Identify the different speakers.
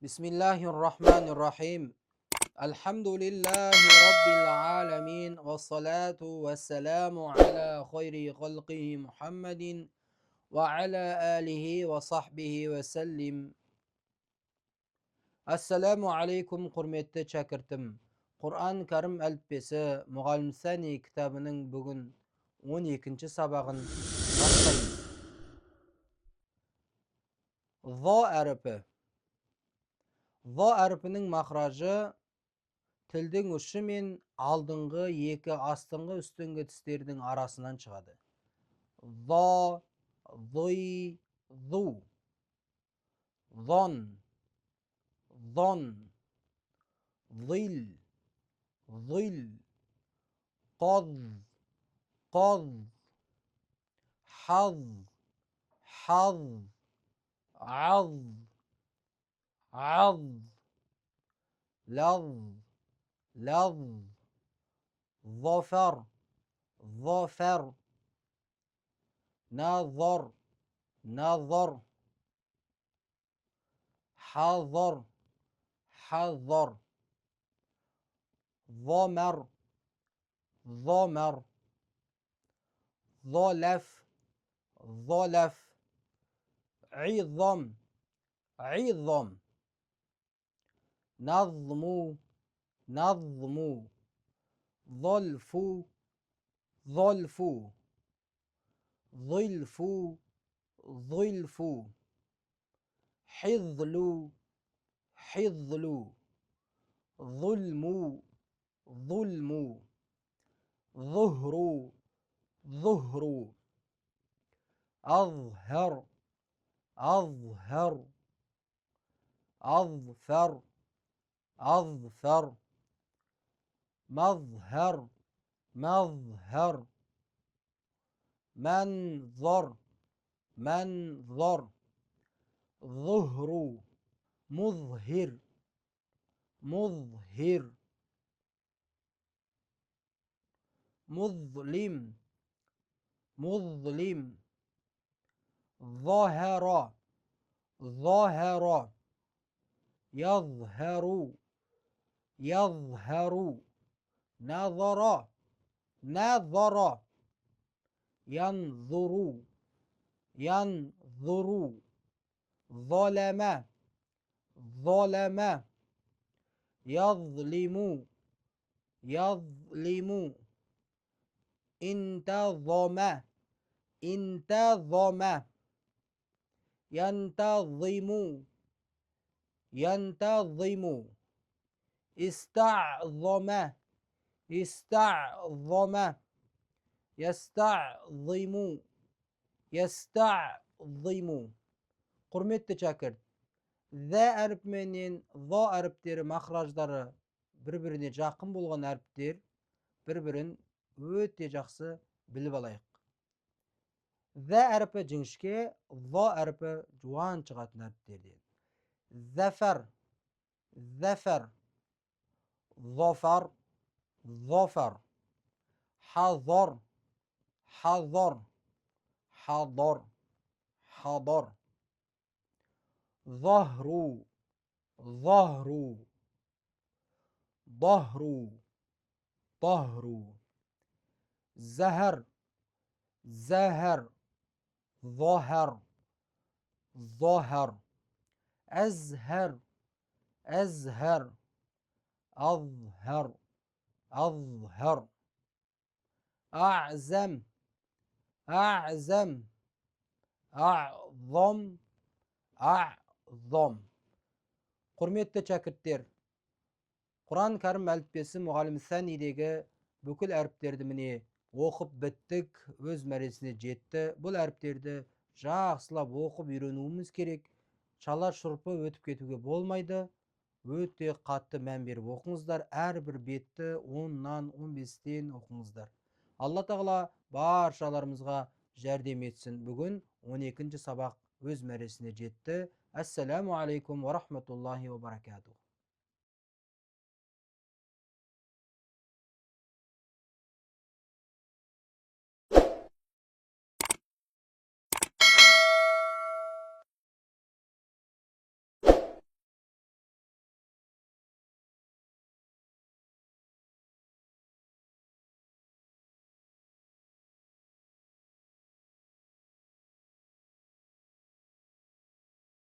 Speaker 1: بسم الله الرحمن الرحيم. الحمد لله رب العالمين، والصلاة والسلام على خير خلقه محمد وعلى آله وصحبه وسلم. Assalamu alaikum құрметті шәкіртім. Құран Кәрім әліппесі Мұғалім Сәни кітабының бүгін 12-ші сабағын бастаймыз. Ҙа әріпі. Ҙа әріпінің мақражы тілдің ұшы мен алдыңғы екі астыңғы үстіңгі тістердің арасынан шығады. Ҙа, ҙи, ҙу. Ҙон, ظон. ظил, ظил. قض, قض. حظ, حظ. عظ, عظ. لظ, لظ. ظفر, ظفر. نظر, نظر. حضر, حضر. ضمر, ضمر. ظلف, ظلف. عظم, عظم. نظم, نظم. ظلف, ظلف. ظلف, ظلف. حظل, حظل. ظلم, ظلم. ظهر, ظهر. أظهر, أظهر. أظفر, أظفر. مظهر, مظهر. منظر, منظر. ظهر, مظهر, مظهر. مظلم, مظلم. ظهر, ظهر. يظهر, يظهر. نظر, نظر. ينظر, ينظر. ظلم, ظلم. يظلم, يظلم. انتظم, انتظم. ينتظم, ينتظم. استعظم, استعظم. يستعظم, يستعظم. Құрметті шәкірт, ذә әріпіменен ظа әріптері мақраждары бір-біріне жақын болған әріптер, бір-бірін өте жақсы біліп алайық. ذә әріпі жіңішке, ظа әріпі жуан шығатын әріптерден. Зәфәр, зәфәр. ظفر, ظفر. حضر, حضر. حضر, حضر. ظهر, ظهر. ظهر, ظهر. زهر, زهر. ظهر, ظهر. أزهر, أزهر. أظهر, أظهر. أعزم, أعزم. أعظم, أعظم. Құрметті шәкірттер, Құран Кәрім әліппесі Мұғалім Сәнидегі бүкіл әріптерді міне оқып біттік, өз мәресіне жетті. Бұл әріптерді жақсылап оқып үйренуіміз керек. Шала шұрпы өтіп кетуге болмайды. Өте қатты мән беріп оқыңыздар. Әрбір бетті 10-нан 15-тен оқыңыздар. Алла тағала баршаларымызға жәрдем етсін. Бүгін 12-ші сабақ өз мәресіне жетті. Ассаламу алейкум ва рахматуллахи ва баракатух.